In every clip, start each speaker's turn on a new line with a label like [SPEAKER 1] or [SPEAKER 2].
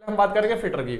[SPEAKER 1] हम बात करेंगे फिटर की,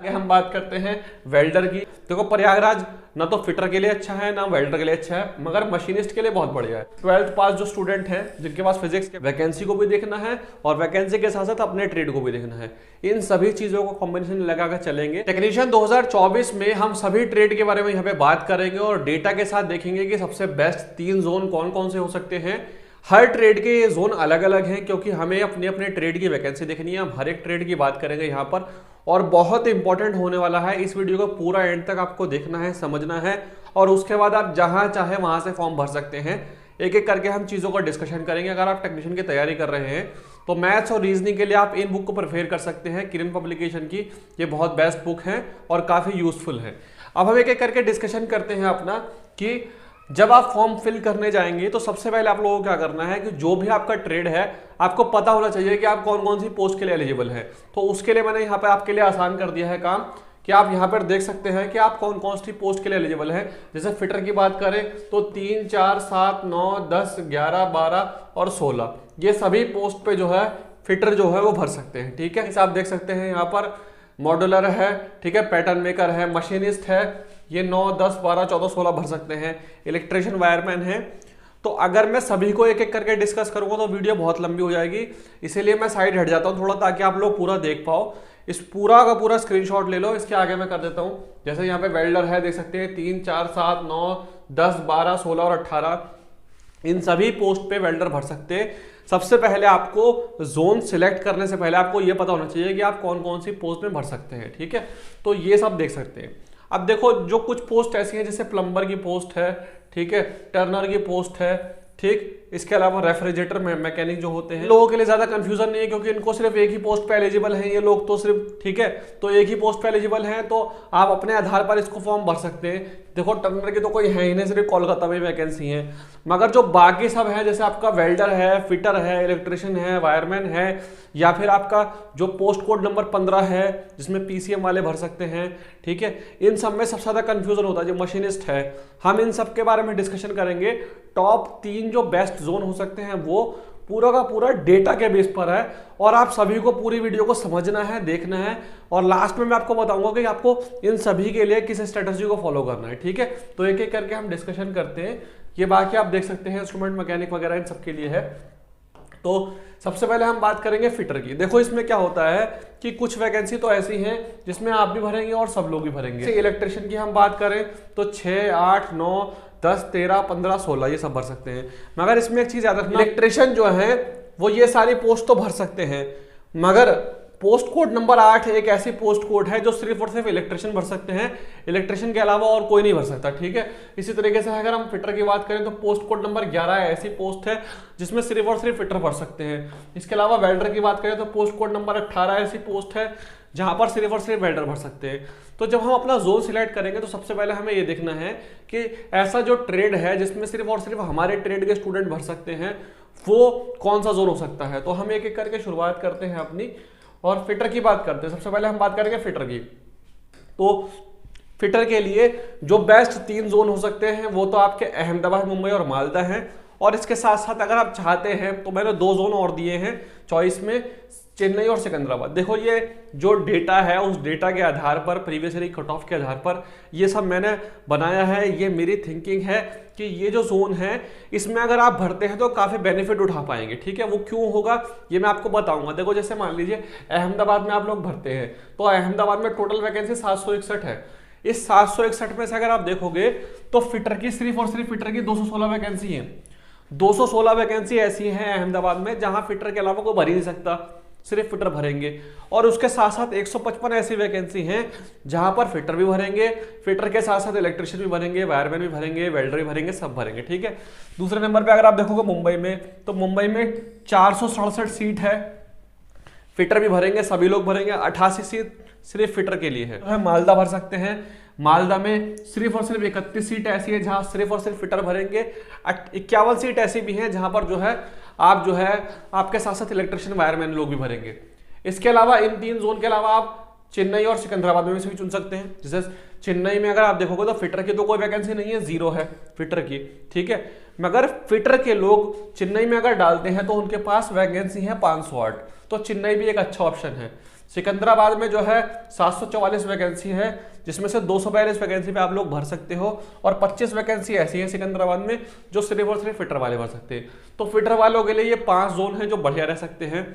[SPEAKER 1] आगे हम बात करते हैं वेल्डर की। देखो प्रयागराज ना तो फिटर के लिए अच्छा है ना वेल्डर के लिए अच्छा है, मगर मशीनिस्ट के लिए बहुत बढ़िया है। 12th पास जो स्टूडेंट हैं जिनके पास फिजिक्स के वैकेंसी को भी देखना है और वैकेंसी के साथ साथ अपने ट्रेड को भी देखना है, इन सभी चीजों को कॉम्बिनेशन लगाकर चलेंगे। टेक्नीशियन 2024 में हम सभी ट्रेड के बारे में यहाँ पे बात करेंगे और डेटा के साथ देखेंगे कि सबसे बेस्ट 3 जोन कौन कौन से हो सकते हैं। हर ट्रेड के ये जोन अलग अलग हैं क्योंकि हमें अपने अपने ट्रेड की वैकेंसी देखनी है। हम हर एक ट्रेड की बात करेंगे यहाँ पर और बहुत इंपॉर्टेंट होने वाला है। इस वीडियो को पूरा एंड तक आपको देखना है, समझना है और उसके बाद आप जहां चाहे वहां से फॉर्म भर सकते हैं। एक एक करके हम चीज़ों का डिस्कशन करेंगे। अगर आप टेक्नीशियन की तैयारी कर रहे हैं तो मैथ्स और रीजनिंग के लिए आप इन बुक को प्रेफर कर सकते हैं, किरण पब्लिकेशन की। ये बहुत बेस्ट बुक है और काफ़ी यूजफुल है। अब हम एक एक करके डिस्कशन करते हैं अपना कि जब आप फॉर्म फिल करने जाएंगे तो सबसे पहले आप लोगों को क्या करना है कि जो भी आपका ट्रेड है आपको पता होना चाहिए कि आप कौन कौन सी पोस्ट के लिए एलिजिबल है। तो उसके लिए मैंने यहाँ पे आपके लिए आसान कर दिया है काम कि आप यहाँ पर देख सकते हैं कि आप कौन कौन सी पोस्ट के लिए एलिजिबल है। जैसे फिटर की बात करें तो 3, 4, 7, 9, 10, 11, 12 और 16 ये सभी पोस्ट पे जो है फिटर जो है वो भर सकते हैं। ठीक है, आप देख सकते हैं यहाँ पर मॉड्यूलर है, ठीक है, पैटर्न मेकर है, मशीनिस्ट है, ये 9, 10, 12, 14, 16 भर सकते हैं। इलेक्ट्रिशियन, वायरमैन है। तो अगर मैं सभी को एक एक करके डिस्कस करूंगा तो वीडियो बहुत लंबी हो जाएगी, इसीलिए मैं साइड हट जाता हूं थोड़ा ताकि आप लोग पूरा देख पाओ। इस पूरा का पूरा स्क्रीनशॉट ले लो। इसके आगे मैं कर देता हूं, जैसे यहाँ पे वेल्डर है, देख सकते हैं 3, 4, 7, 9, 10, 12, 16 और 18 इन सभी पोस्ट पे वेल्डर भर सकते हैं। सबसे पहले आपको जोन सिलेक्ट करने से पहले आपको यह पता होना चाहिए कि आप कौन कौन सी पोस्ट में भर सकते हैं। ठीक है, तो ये सब देख सकते हैं। अब देखो जो कुछ पोस्ट ऐसी हैं जैसे प्लम्बर की पोस्ट है, ठीक है, टर्नर की पोस्ट है, ठीक, इसके अलावा रेफ्रिजरेटर में मैकेनिक जो होते हैं, लोगों के लिए ज्यादा कंफ्यूजन नहीं है क्योंकि इनको सिर्फ एक ही पोस्ट पे एलिजिबल हैं ये लोग तो सिर्फ, ठीक है, तो एक ही पोस्ट पे एलिजिबल हैं तो आप अपने आधार पर इसको फॉर्म भर सकते हैं। देखो टर्नर की तो कोई है ही नहीं, सिर्फ कोलकाता में वैकेंसी है, मगर जो बाकी सब है जैसे आपका वेल्डर है, फिटर है, इलेक्ट्रिशियन है, वायरमैन है, या फिर आपका जो पोस्ट कोड नंबर 15 है जिसमें पीसीएम वाले भर सकते हैं, ठीक है, इन सब में सबसे ज्यादा कंफ्यूजन होता है जो मशीनिस्ट है। हम इन सब के बारे में डिस्कशन करेंगे। टॉप 3 जो बेस्ट जोन हो सकते हैं वो पूरा का पूरा डेटा के बेस पर है और आप सभी को पूरी वीडियो को समझना है, देखना है और लास्ट में मैं आपको बताऊंगा कि आपको इन सभी के लिए किस स्ट्रेटजी को फॉलो करना है। ठीक है, तो एक एक करके हम डिस्कशन करते हैं। ये बाकी आप देख सकते हैं इंस्ट्रूमेंट मैकेनिक वगैरह इन सबके लिए है। तो सबसे पहले हम बात करेंगे फिटर की। देखो इसमें क्या होता है कि कुछ वैकेंसी तो ऐसी हैं जिसमें आप भी भरेंगे और सब लोग भी भरेंगे। इलेक्ट्रिशियन की हम बात करें तो 6, 8, 9, 10, 13, 15, 16 ये सब भर सकते हैं। मगर इसमें एक चीज याद रखना, इलेक्ट्रिशियन जो है वो ये सारी पोस्ट तो भर सकते हैं, मगर पोस्ट कोड नंबर 8 एक ऐसी पोस्ट कोड है जो सिर्फ और सिर्फ इलेक्ट्रिशियन भर सकते हैं, इलेक्ट्रिशियन के अलावा और कोई नहीं भर सकता। ठीक है, इसी तरीके से अगर हम फिटर की बात करें तो पोस्ट कोड नंबर 11 ऐसी पोस्ट है जिसमें सिर्फ और सिर्फ फिटर भर सकते हैं। इसके अलावा वेल्डर की बात करें तो पोस्ट कोड नंबर 18 ऐसी पोस्ट है जहां पर सिर्फ और सिर्फ वेल्डर भर सकते हैं। तो जब हम अपना जोन सिलेक्ट करेंगे तो सबसे पहले हमें ये देखना है कि ऐसा जो ट्रेड है जिसमें सिर्फ और सिर्फ हमारे ट्रेड के स्टूडेंट भर सकते हैं वो कौन सा जोन हो सकता है। तो हम एक एक करके शुरुआत करते हैं अपनी और फिटर की बात करते हैं। सबसे पहले हम बात करेंगे फिटर की। तो फिटर के लिए जो बेस्ट 3 जोन हो सकते हैं वो तो आपके अहमदाबाद, मुंबई और मालदा हैं। और इसके साथ साथ अगर आप चाहते हैं तो मैंने 2 जोन और दिए हैं चॉइस में, चेन्नई और सिकंदराबाद। देखो ये जो डेटा है उस डेटा के आधार पर, प्रीवियस ईयर कट ऑफ के आधार पर ये सब मैंने बनाया है। ये मेरी थिंकिंग है कि ये जो जोन है इसमें अगर आप भरते हैं तो काफी बेनिफिट उठा पाएंगे। ठीक है, वो क्यों होगा ये मैं आपको बताऊंगा। देखो जैसे मान लीजिए अहमदाबाद में आप लोग भरते हैं तो अहमदाबाद में टोटल वैकेंसी 761 है। इस 761 में से अगर आप देखोगे तो फिटर की सिर्फ और सिर्फ फिटर की 216 वैकेंसी है। 216 वैकेंसी ऐसी है अहमदाबाद में जहां फिटर के अलावा कोई भर ही नहीं सकता, सिर्फ फिटर भरेंगे। और उसके साथ साथ 155 ऐसी वैकेंसी हैं जहां पर फिटर भी भरेंगे, फिटर के साथ साथ इलेक्ट्रिशियन भी भरेंगे, वायरमैन भी भरेंगे, वेल्डर भी भरेंगे, सब भरेंगे। ठीक है, दूसरे नंबर पे अगर आप देखोगे मुंबई में तो मुंबई में 467 सीट है, फिटर भी भरेंगे, सभी लोग भरेंगे। 88 सीट सिर्फ फिटर के लिए है। मालदा भर सकते हैं, मालदा में सिर्फ और सिर्फ 31 सीट ऐसी है जहां सिर्फ और सिर्फ फिटर भरेंगे। 51 सीट ऐसी भी हैं जहां पर जो है आप जो है आपके साथ साथ इलेक्ट्रिशियन, वायरमैन लोग भी भरेंगे। इसके अलावा इन 3 जोन के अलावा आप चेन्नई और सिकंदराबाद में से भी चुन सकते हैं। जैसे चेन्नई में अगर आप देखोगे तो फिटर की तो कोई वैकेंसी नहीं है, 0 है फिटर की। ठीक है, मगर फिटर के लोग चेन्नई में अगर डालते हैं तो उनके पास वैकेंसी है 508, तो चेन्नई भी एक अच्छा ऑप्शन है। सिकंदराबाद में जो है 744 वैकेंसी है, जिसमें से 242 वैकेंसी पे आप लोग भर सकते हो और 25 वैकेंसी ऐसी है सिकंदराबाद में जो सिर्फ और सिर्फ फिटर वाले भर सकते हैं। तो फिटर वालों के लिए ये 5 जोन है जो बढ़िया रह सकते हैं।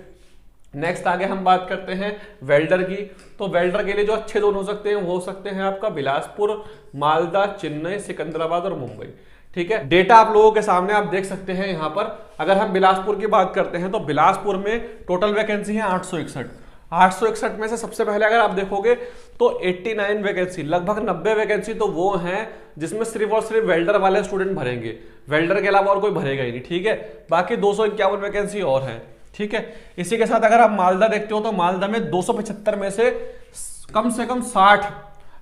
[SPEAKER 1] नेक्स्ट आगे हम बात करते हैं वेल्डर की। तो वेल्डर के लिए जो अच्छे जोन हो सकते हैं वो हो सकते हैं आपका बिलासपुर, मालदा, चेन्नई, सिकंदराबाद और मुंबई। ठीक है, डेटा आप लोगों के सामने आप देख सकते हैं यहाँ पर। अगर हम बिलासपुर की बात करते हैं तो बिलासपुर में टोटल वैकेंसी है 861 में से सबसे पहले अगर आप देखोगे तो 89 वैकेंसी, लगभग 90 वैकेंसी तो वो हैं जिसमें सिर्फ और सिर्फ वेल्डर वाले स्टूडेंट भरेंगे, वेल्डर के अलावा और कोई भरेगा ही नहीं। ठीक है, बाकी 251 वैकेंसी और हैं। ठीक है, इसी के साथ अगर आप मालदा देखते हो तो मालदा में 275 में से कम 60,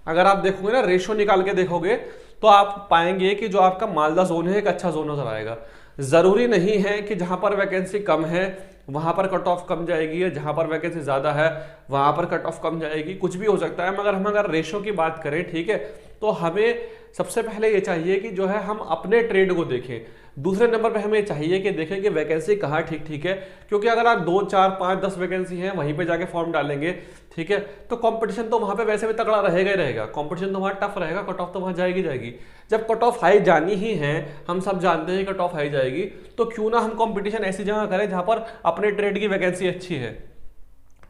[SPEAKER 1] अगर आप देखोगे ना रेशियो निकाल के देखोगे तो आप पाएंगे कि जो आपका मालदा जोन है एक अच्छा जोन नजर आएगा। जरूरी नहीं है कि जहां पर वैकेंसी कम है वहां पर कट ऑफ कम जाएगी, या जहां पर वैकेंसी ज्यादा है वहां पर कट ऑफ कम जाएगी, कुछ भी हो सकता है। मगर हम अगर रेशियो की बात करें, ठीक है, तो हमें सबसे पहले ये चाहिए कि जो है हम अपने ट्रेड को देखें। दूसरे नंबर पे हमें चाहिए कि देखें कि वैकेंसी कहाँ ठीक है, क्योंकि अगर आप 2, 4, 5, 10 वैकेंसी हैं वहीं पे जाके फॉर्म डालेंगे, ठीक है, तो कंपटीशन तो वहां पे वैसे भी तगड़ा रहेगा ही रहेगा, कंपटीशन तो वहां टफ रहेगा, कट ऑफ तो वहां जाएगी। जब कट ऑफ हाई जानी ही है, हम सब जानते हैं कट ऑफ हाई जाएगी, तो क्यों ना हम कंपटीशन ऐसी जगह करें जहां पर अपने ट्रेड की वैकेंसी अच्छी है।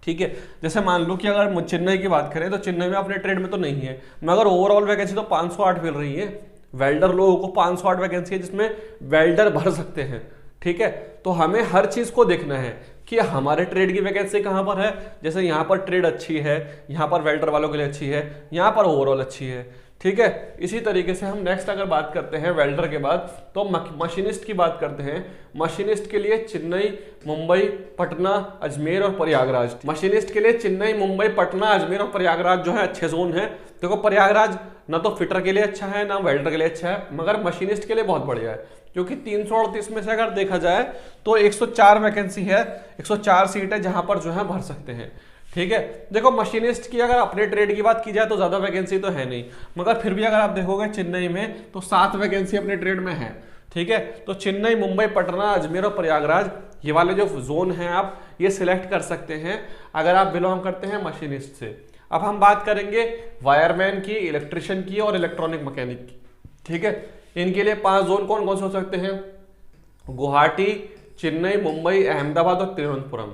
[SPEAKER 1] ठीक है, जैसे मान लो कि अगर चेन्नई की बात करें तो चेन्नई में अपने ट्रेड में तो नहीं है, मगर ओवरऑल वैकेंसी तो 508 मिल रही है। वेल्डर लोगों को 508 वैकेंसी है जिसमें वेल्डर भर सकते हैं। ठीक है, तो हमें हर चीज को देखना है कि हमारे ट्रेड की वैकेंसी कहां पर है। जैसे यहां पर ट्रेड अच्छी है, यहां पर वेल्डर वालों के लिए अच्छी है, यहां पर ओवरऑल अच्छी है। ठीक है, इसी तरीके से हम नेक्स्ट अगर बात करते हैं वेल्डर के बाद तो मशीनिस्ट की बात करते हैं। मशीनिस्ट के लिए चेन्नई, मुंबई, पटना, अजमेर और प्रयागराज। मशीनिस्ट के लिए चेन्नई, मुंबई, पटना, अजमेर और प्रयागराज जो है अच्छे जोन है। देखो प्रयागराज ना तो फिटर के लिए अच्छा है ना वेल्डर के लिए अच्छा है, मगर मशीनिस्ट के लिए बहुत बढ़िया है, क्योंकि 338 में से अगर देखा जाए तो 104 वैकेंसी है, 104 सीट है जहां पर जो है भर सकते हैं। ठीक है, देखो मशीनिस्ट की अगर अपने ट्रेड की बात की जाए तो ज्यादा वैकेंसी तो है नहीं, मगर फिर भी अगर आप देखोगे चेन्नई में तो 7 वैकेंसी अपने ट्रेड में है। ठीक है, तो चेन्नई, मुंबई, पटना, अजमेर और प्रयागराज ये वाले जो जोन हैं आप ये सिलेक्ट कर सकते हैं अगर आप बिलोंग करते हैं मशीनिस्ट से। अब हम बात करेंगे वायरमैन की, इलेक्ट्रिशियन की और इलेक्ट्रॉनिक मैकेनिक की। ठीक है, इनके लिए 5 जोन कौन कौन से हो सकते हैं? गुवाहाटी, चेन्नई, मुंबई, अहमदाबाद और तिरुवनंतपुरम।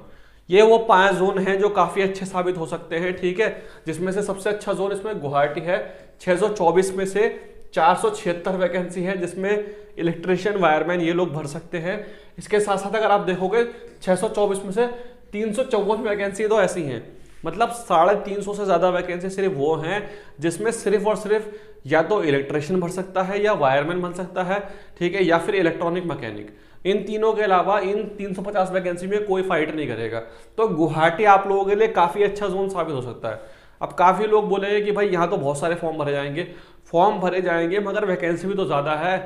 [SPEAKER 1] ये वो 5 जोन हैं जो काफी अच्छे साबित हो सकते हैं। ठीक है, जिसमें से सबसे अच्छा जोन इसमें गुवाहाटी है। 624 में से 476 वैकेंसी है जिसमें इलेक्ट्रिशियन, वायरमैन ये लोग भर सकते हैं। इसके साथ साथ अगर आप देखोगे 624 में से 354 वैकेंसी तो ऐसी हैं, मतलब 350 से ज्यादा वैकेंसी सिर्फ वो हैं जिसमें सिर्फ और सिर्फ या तो इलेक्ट्रिशियन भर सकता है या वायरमैन बन सकता है। ठीक है, या फिर इलेक्ट्रॉनिक मैकेनिक। इन तीनों के अलावा इन 350 वैकेंसी में कोई फाइट नहीं करेगा। तो गुवाहाटी आप लोगों के लिए काफी अच्छा जोन साबित हो सकता है। अब काफी लोग बोलेंगे कि भाई यहाँ तो बहुत सारे फॉर्म भरे जाएंगे, फॉर्म भरे जाएंगे मगर वैकेंसी भी तो ज्यादा है।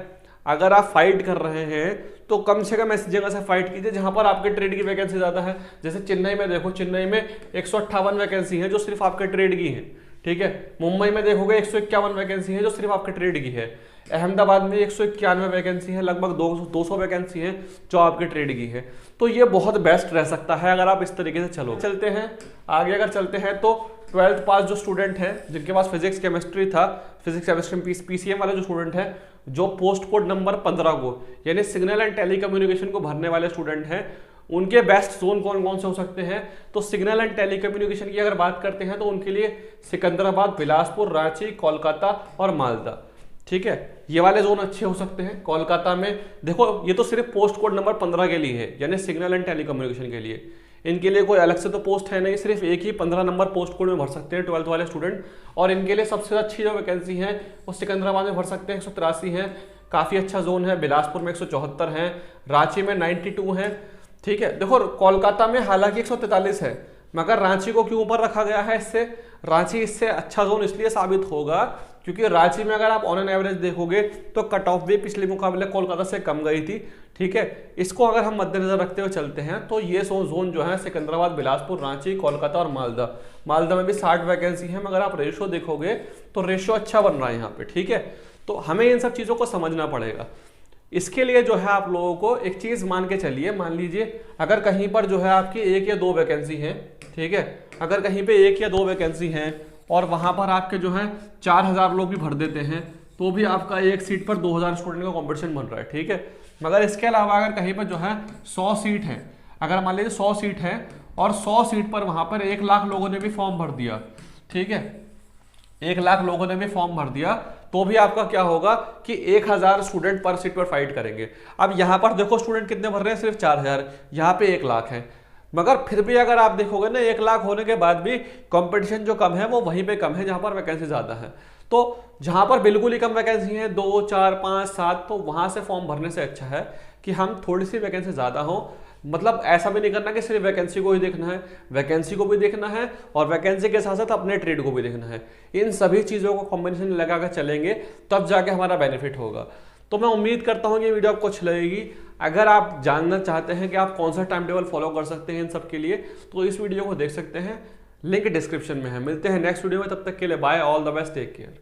[SPEAKER 1] अगर आप फाइट कर रहे हैं तो कम से कम ऐसी जगह से फाइट कीजिए जहां पर आपके ट्रेड की वैकेंसी ज्यादा है। जैसे चेन्नई में देखो, चेन्नई में 158 वैकेंसी है जो सिर्फ आपके ट्रेड की है। ठीक है, मुंबई में देखोगे 151 वैकेंसी है जो सिर्फ आपके ट्रेड की है। अहमदाबाद में 191 वैकेंसी है, लगभग 200 वैकेंसी है जो आपके ट्रेड की है। तो ये बहुत बेस्ट रह सकता है अगर आप इस तरीके से चलो। चलते हैं आगे, अगर चलते हैं तो 12th पास जो स्टूडेंट हैं जिनके पास फिजिक्स केमिस्ट्री था, फिजिक्स केमिस्ट्री पीसीएम वाले जो स्टूडेंट हैं, जो पोस्ट कोड नंबर 15 को यानी सिग्नल एंड टेलीकम्युनिकेशन को भरने वाले स्टूडेंट हैं, उनके बेस्ट जोन कौन कौन से हो सकते हैं? तो सिग्नल एंड टेलीकम्युनिकेशन की अगर बात करते हैं तो उनके लिए सिकंदराबाद, बिलासपुर, रांची, कोलकाता और मालदा। ठीक है, ये वाले जोन अच्छे हो सकते हैं। कोलकाता में देखो ये तो सिर्फ पोस्ट कोड नंबर 15 के लिए है, यानी सिग्नल एंड टेलीकम्युनिकेशन के लिए। इनके लिए कोई अलग से तो पोस्ट है नहीं, सिर्फ एक ही 15 नंबर पोस्ट कोड में भर सकते हैं 12th वाले स्टूडेंट। और इनके लिए सबसे अच्छी जो वैकेंसी है वो सिकंदराबाद में भर सकते हैं, 183 है, काफी अच्छा जोन है। बिलासपुर में 174 है, रांची में 92 है। ठीक है, देखो कोलकाता में हालांकि 143 है, मगर रांची को क्यों ऊपर रखा गया है? इससे रांची इससे अच्छा जोन इसलिए साबित होगा क्योंकि रांची में अगर आप ऑन एन एवरेज देखोगे तो कट ऑफ भी पिछले मुकाबले कोलकाता से कम गई थी। ठीक है, इसको अगर हम मद्देनजर रखते हुए चलते हैं तो ये जोन जो है सिकंदराबाद, बिलासपुर, रांची, कोलकाता और मालदा में भी 60 वैकेंसी है, मगर आप रेशो देखोगे तो रेशो अच्छा बन रहा है यहाँ पे। ठीक है, तो हमें इन सब चीजों को समझना पड़ेगा। इसके लिए जो है आप लोगों को एक चीज मान के चलिए, मान लीजिए अगर कहीं पर जो है आपकी 1 या 2 वैकेंसी है, ठीक है। अगर कहीं पे 1 या 2 वैकेंसी हैं और वहां पर आपके जो है 4000 लोग भी भर देते हैं तो भी आपका एक सीट पर 2000 स्टूडेंट का कॉम्पिटिशन बन रहा है, ठीक है। मगर इसके अलावा अगर कहीं पर जो है 100 सीट है, अगर मान लीजिए 100 सीट है और 100 सीट पर वहां पर 1 लाख लोगों ने भी फॉर्म भर दिया, ठीक है, 1 लाख लोगों ने भी फॉर्म भर दिया, तो भी आपका क्या होगा कि 1000 स्टूडेंट पर सीट पर फाइट करेंगे। अब यहां पर देखो स्टूडेंट कितने भर रहे हैं, सिर्फ 4000, यहाँ पे 1 लाख है। मगर फिर भी अगर आप देखोगे ना 1 लाख होने के बाद भी कंपटीशन जो कम है वो वहीं पे कम है जहां पर वैकेंसी ज्यादा है। तो जहां पर बिल्कुल ही कम वैकेंसी है 2, 4, 5, 7, तो वहां से फॉर्म भरने से अच्छा है कि हम थोड़ी सी वैकेंसी ज्यादा हो। मतलब ऐसा भी नहीं करना कि सिर्फ वैकेंसी को ही देखना है, वैकेंसी को भी देखना है और वैकेंसी के साथ साथ अपने ट्रेड को भी देखना है। इन सभी चीजों को कॉम्बिनेशन लगाकर चलेंगे तब जाके हमारा बेनिफिट होगा। तो मैं उम्मीद करता हूं कि ये वीडियो आपको अच्छी लगेगी। अगर आप जानना चाहते हैं कि आप कौन सा टाइम टेबल फॉलो कर सकते हैं इन सब के लिए, तो इस वीडियो को देख सकते हैं, लिंक डिस्क्रिप्शन में है। मिलते हैं नेक्स्ट वीडियो में, तब तक के लिए bye, all the best, take care.